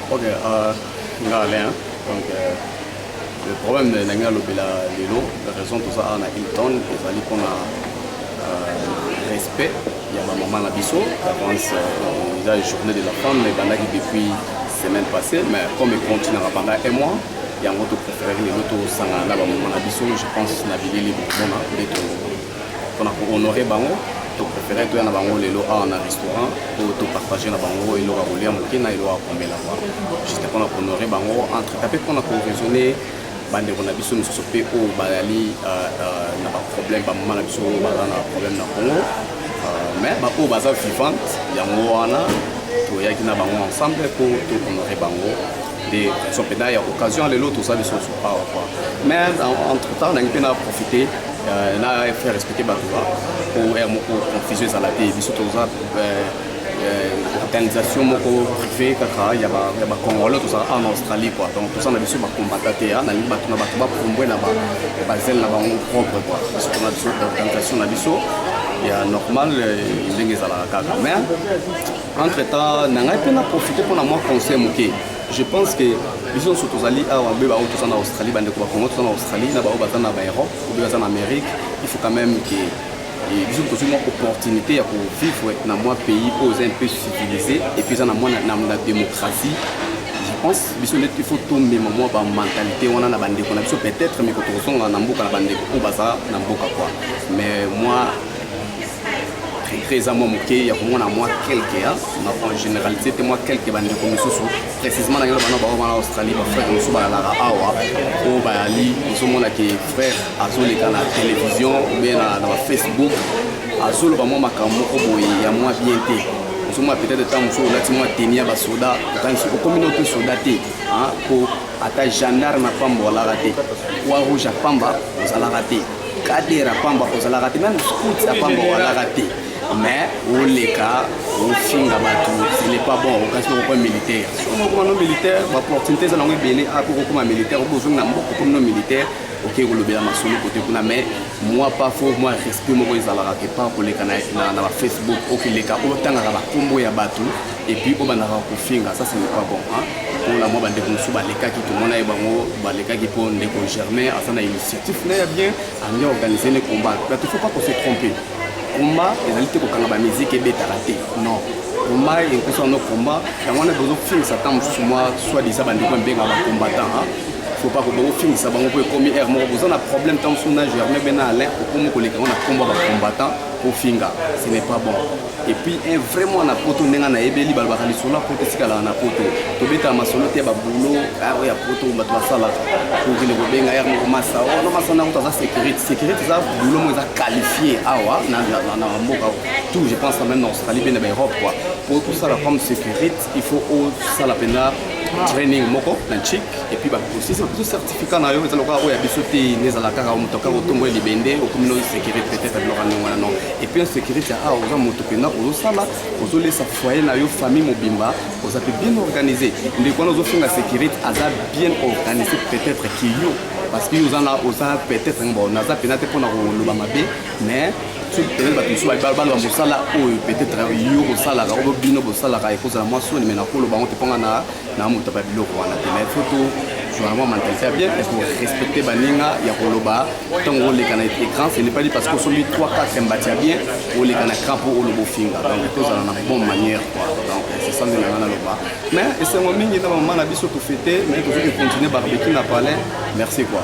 Ok, Alain. Donc, le problème de Nanga Lobela Lilo, la raison de ça, on a Hilton, il fallait qu'on a respect. Il y a ma maman Labisso, qui avance, il y a une journée de la femme, mais pendant que depuis semaine passée, mais comme il continuera pendant un mois, il y a un autre préféré, il y a un autre sang, là, maman Labisso, je pense que c'est Nabili Libre, on a honoré Bango. Tu préfères tu as bango lelo à un restaurant pour te partager na bango et l'aura roulé à Mokina et l'aura combien la voir juste pour honorer bango entre tapé qu'on a pour raisonner bande on a biso nous sopé au balali n'a pas problème pas mal biso balana problème na Congo mais ba au bazar vivante yango wana to ya kina bango ensemble pour te honorer bango des sont pédales il y a occasion lelo tout ça biso pas quoi mais entre temps on a pu profiter na fait respecter Batouba pour confusion à la télé surtout ça organisation privée kaka il y a ba Congolais tout ça en Australie quoi donc tout ça on a besoin de combattre na Batouba pour mbwe na ba zel na ba propre quoi parce qu'on a besoin d'organisation na biso il y a normal ndenge za la kaka mais entre temps na ngai pena profiter pour na moi conseil moké je pense que ils sont surtout allés à tous en Australie, bande ko Congo tous en Australie, na ba bazana na Europe, ou bien en Amérique, il faut quand même que ils ont toujours une opportunité pour vivre dans un pays un peu civilisé et puis dans la démocratie. Je pense qu'il faut tomber moi par mentalité on a na bande ko na biso peut-être mais ko to songa na mboka na bande ko baza na mboka quoi. Mais moi très amoké, il y a pour moi quelques en généralité c'est moi quelques bandes comme ça précisément dans en Australie ma frère nous sommes à la awa au Bali nous sommes là qui frère azol les canaux télévision ou bien dans Facebook azol vraiment makambo ko boye ya moi bien té nous sommes peut-être temps nous là moi tenir ba soda quand c'est communauté soda té hein pour ata gendarme na pamba la raté ou rouge à pamba vous allez rater cadre à pamba vous allez rater même scout à pamba vous allez rater mais au les cas au fin ce n'est pas bon au cas où on militaire on militaire opportunité ça longue bien à pour comme militaire au besoin comme non militaire ok vous le bien ma solo côté kuna mais moi pas faux moi respect moi ils allaient rater pas pour les canaux na Facebook ok les cas autant à la combo ya batu et puis au banara ko finga ça ce n'est pas bon hein on a moi bande comme sous les cas qui tout le monde a bango les cas qui pour ndeko germain à ça na initiative n'est bien à mieux organiser les combats mais il faut pas qu'on se trompe combat etalité pour quand la musique est bête raté non combat et que ça nos combat et on a besoin de film ça tombe sur moi soit des abandons comme bien combattant faut pas que bon film ça va on peut comme hier moi besoin d'un problème tant sur nage mais ben Alain au comme collègue on a combattant pour finga ce n'est pas bon et puis vraiment na poto nenga na ebeli balbakali sola poto sikala na poto to beta masolo te ba boulot ah ouais poto ba to sala pour que le benga hier mo masa no masa na to za sécurité ça boulot mo za qualifié awa na mboka tout je pense même en Australie bien en Europe quoi pour tout ça la comme sécurité il faut au ça la pena training moko na chic et puis ba aussi c'est tout certificat na yo za loka o ya bisote neza la kaka mutoka otombo libende au communauté sécurité peut-être non et puis en sécurité ah aux moto pena aux sala aux laisser foyer na yo famille mobimba aux a bien organisé les quoi nous offrent la sécurité aza bien organisé peut-être qui yo parce que nous en a peut-être bon na za pena te pona lo ba mabe mais peut-être que tu vas balbal au sala ou peut-être yo au sala au bino au sala ka ikoza moi so mais na ko lo ba on te ponga na moto ba biloko wana te mais photo vraiment mentalité bien est-ce que respecter baninga ya koloba tango les canaux écran ce n'est pas dit parce que celui 3 4 mbatia bien ou les canaux écran pour le bofinga donc tout ça dans la bonne manière quoi donc c'est ça que na loba mais c'est moi mingi na maman na biso to fêter mais toujours continuer barbecue na palais merci quoi.